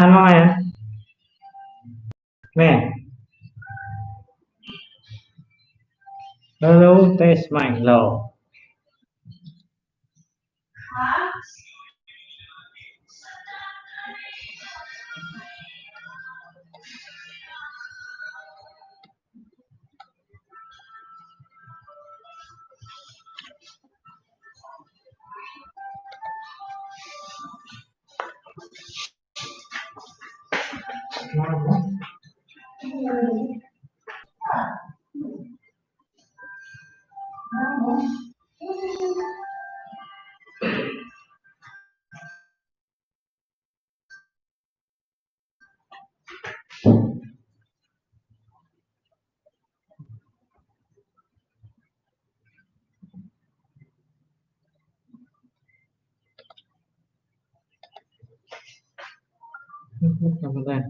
Alo mẹ, hello, test mạnh lẩu. Cảm ơn em.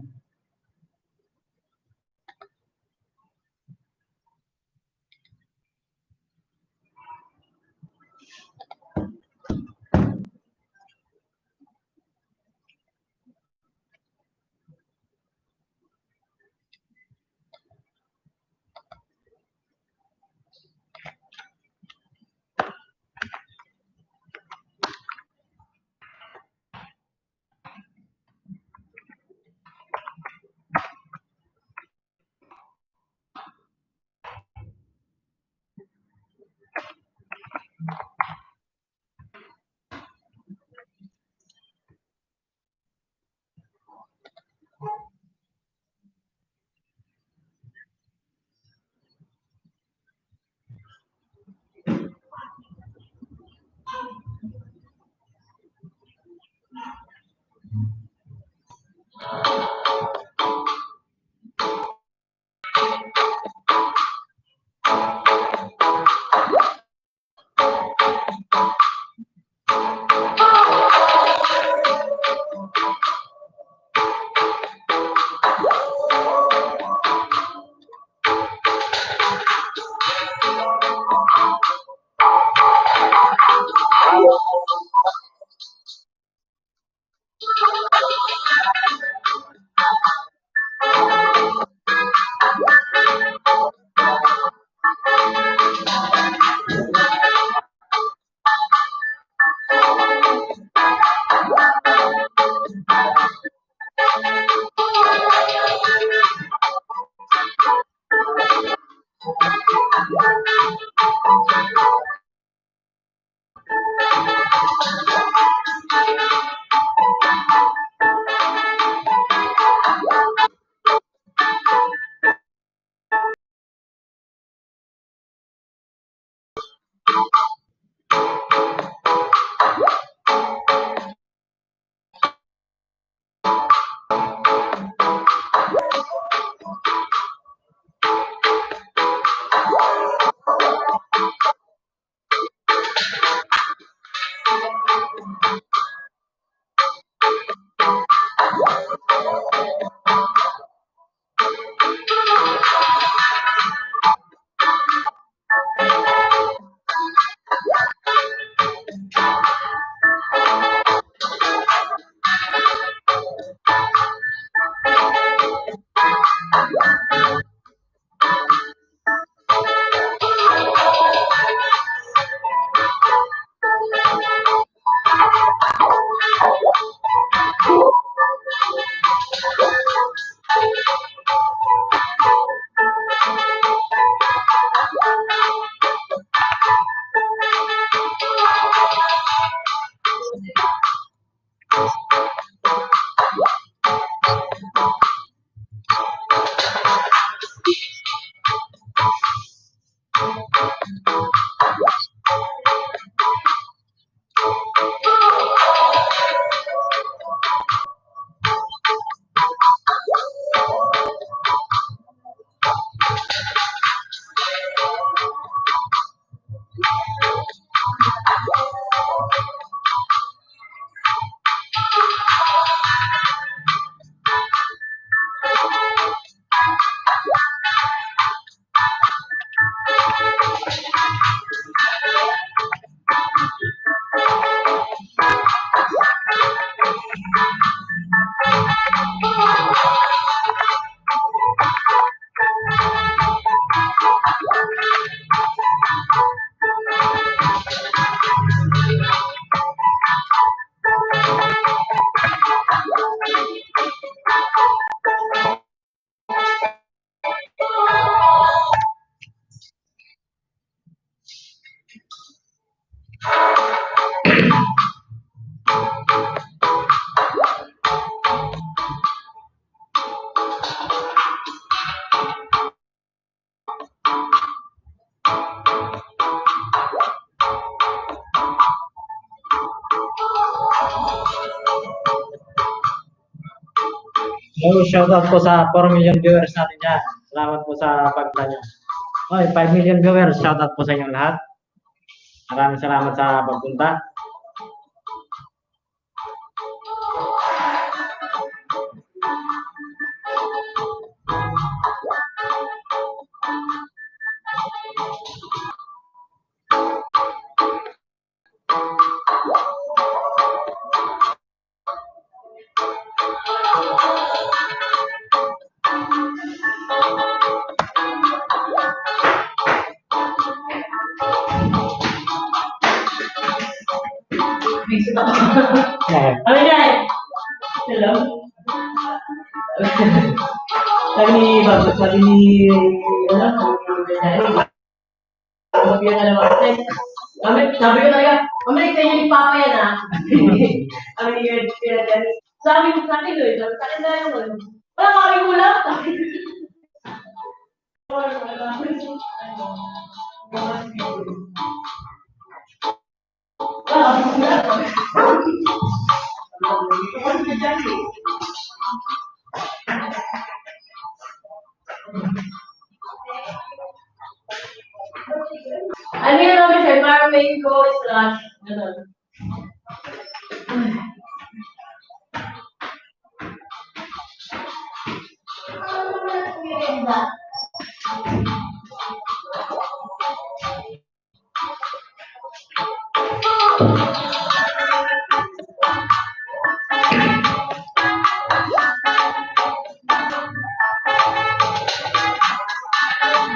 Hello, shoutout po sa 4 million viewers natin dyan. Salamat po sa pagpunta nyo. Oy, 5 million viewers, shoutout po sa inyong lahat. Maraming salamat sa pagpunta. Ano yan? Hello? Sabi ni Bago, sabi ni... Sabi niya na naman. Sabi ko talaga, mamalik sa inyo ni Papa yan ah. Sabi ni Kuya. Sabi ko sa akin doon, sabi sa akin na yun. Wala ka kami ulam. Ano yun namin sir, parang may go slash, gano'n.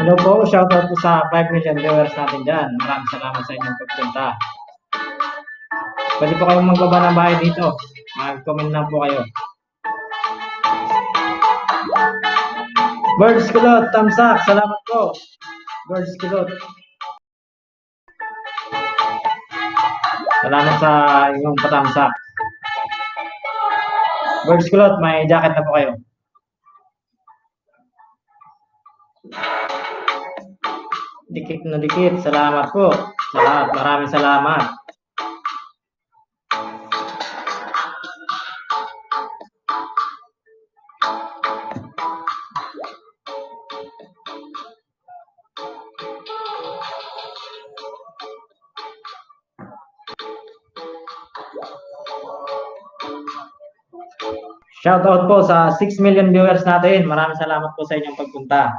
Hello po, shoutout po sa 5 million viewers natin dyan. Maraming salamat sa inyong pagpunta. Pwede po kayong magbaba ng bahay dito. Mag-comment lang po kayo. Birds Kulot, thumbs up. Salamat po. Birds Kulot. Salamat sa inyong pa-thumbs up. Birds Kulot, may jacket na po kayo. Dikit na dikit. Salamat po. Sa lahat. Maraming salamat. Shoutout po sa 6 million viewers natin. Maraming salamat po sa inyong pagpunta.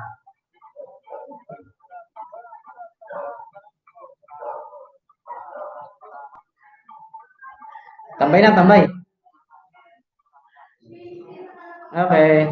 Tambay na, tambay. Okay.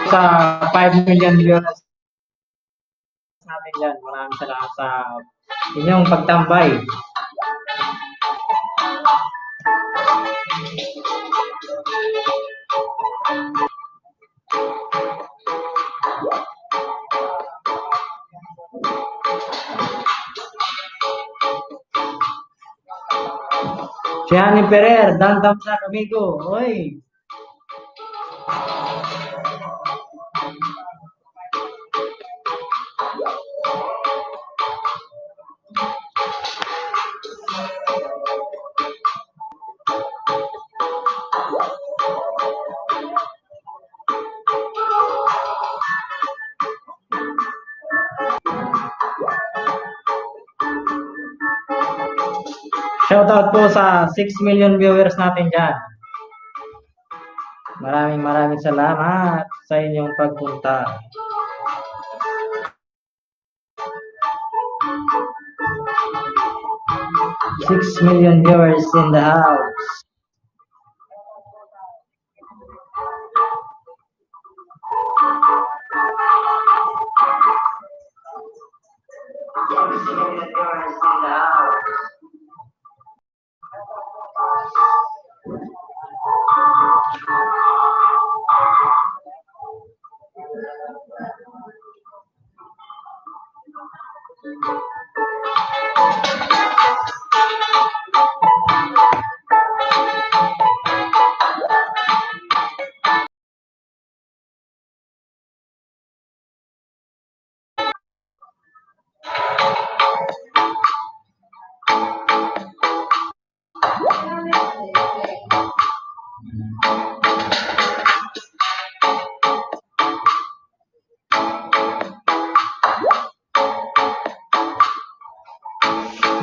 Sa 5 million viewers natin dyan. Maraming salamat sa inyong pagtambay. Si Hani Ferrer, dan thumbs up amigo. Oy. Shoutout po sa 6 million viewers natin dyan. Maraming salamat sa inyong pagpunta. 6 million viewers in the house.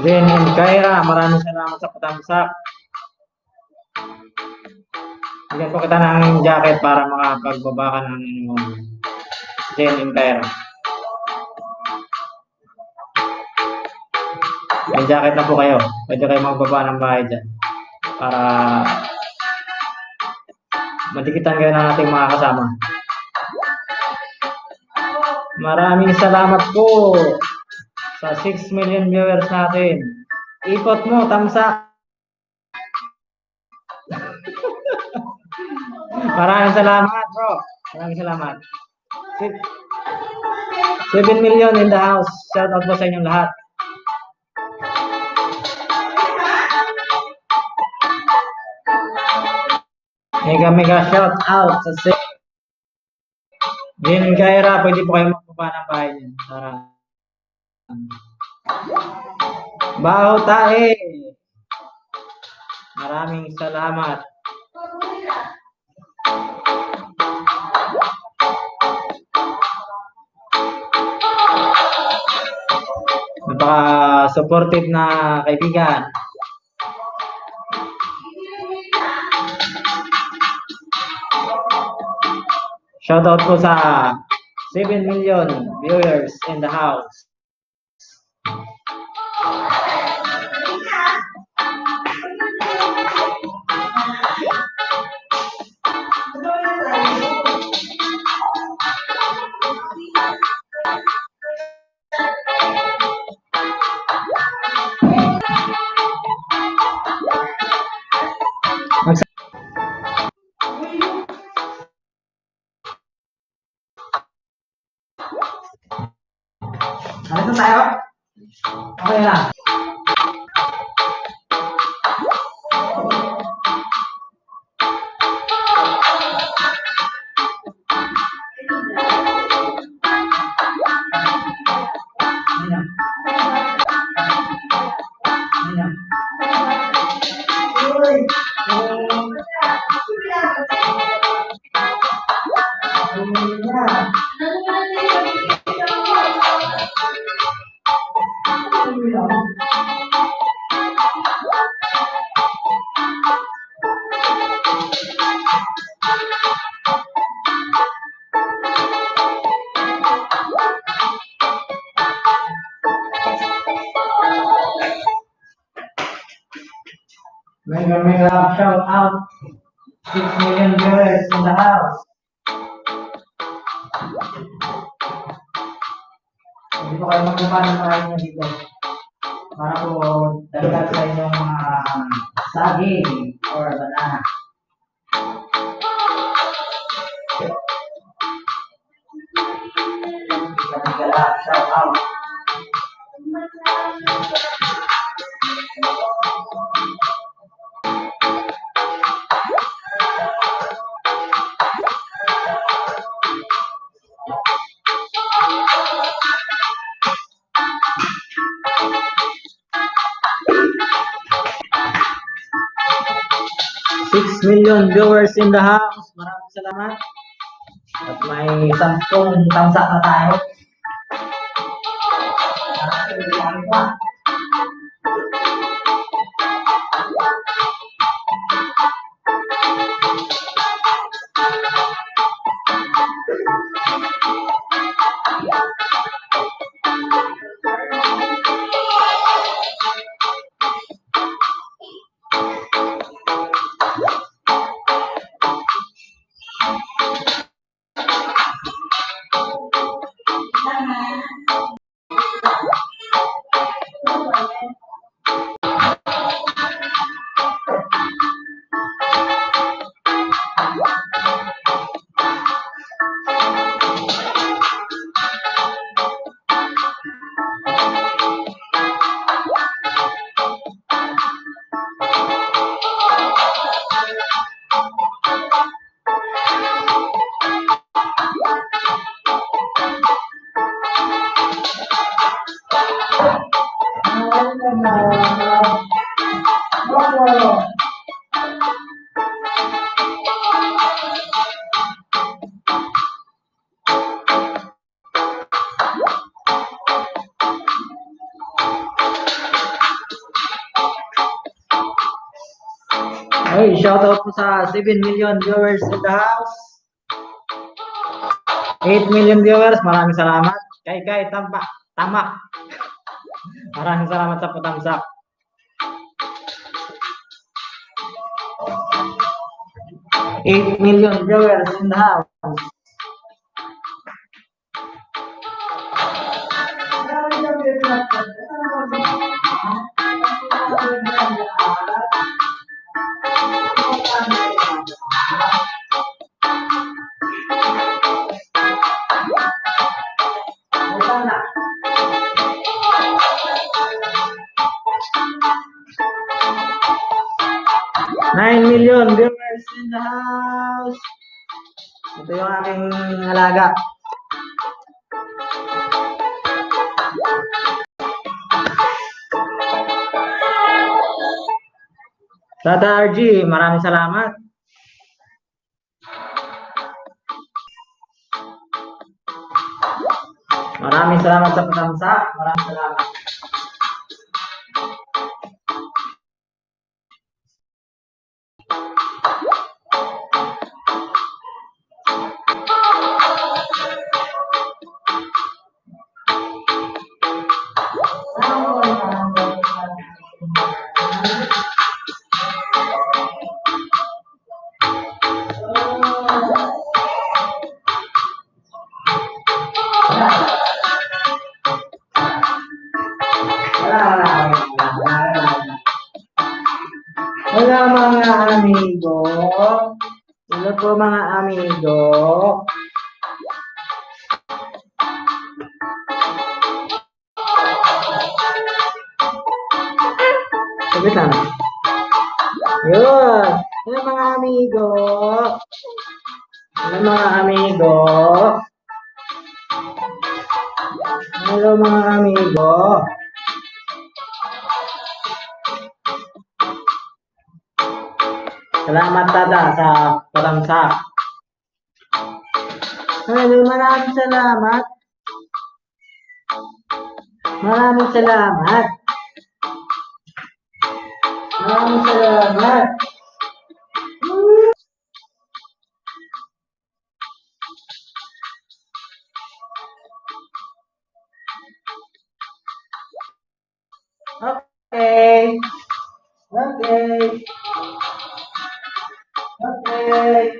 Jen and Kyra, maraming salamat sa patamsak. Bigyan ko kita ng jacket para makapagbaba ka ng Jen and Kyra. May jacket na po kayo. Pwede kayo magbaba ng bahay dyan. Para matikitan kayo ng ating mga kasama. Maraming salamat po sa 6 million viewers natin. Ikot mo, tamsak. Maraming salamat, bro. Maraming salamat. 7 million in the house. Shout out po sa inyong lahat. Mega shout out sa Jen and Kyra, pwede po kayo magbaba ng bahay niyo. Para baho tae. Maraming salamat. Napaka-supportive na kaibigan. Shoutout po sa 7 million viewers in the house. Ano tayo? Okay na. Mega shout out 6 million viewers in the house. Hindi po kayo magbaba ng bahay niyo dito. Para po dagdag sa inyong mga saging or banana. Mega shout out. Six million viewers in the house. Maraming salamat. At may 10 tamsak na tayo. Ay, shoutout po sa 7 million viewers in the house. 8 million viewers, maraming salamat. Kay Tama. Maraming salamat sa patamsak. 8 million viewers in the house. Nine million viewers in the house. Ito yung aking alaga. Tata RG, maraming salamat. Maraming salamat sa patamsak. Maraming salamat. Wala mga amigo. Hello po mga amigo. Sabit lang. Yun. Hello mga amigo. Hello mga amigo. Hello mga amigo. Salamat Tata sa patamsak. Hello, maraming salamat. Maraming salamat. Maraming salamat. Okay. Okay. Okay. Okay.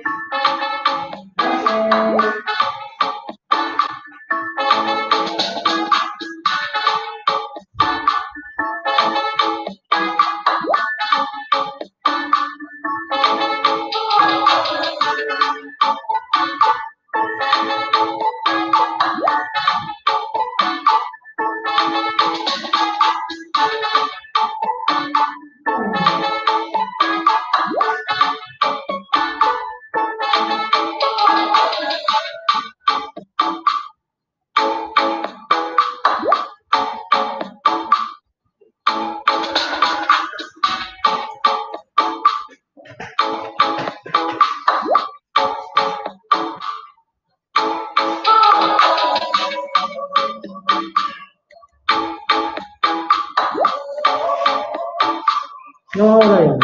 No, wala yun.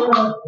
Ano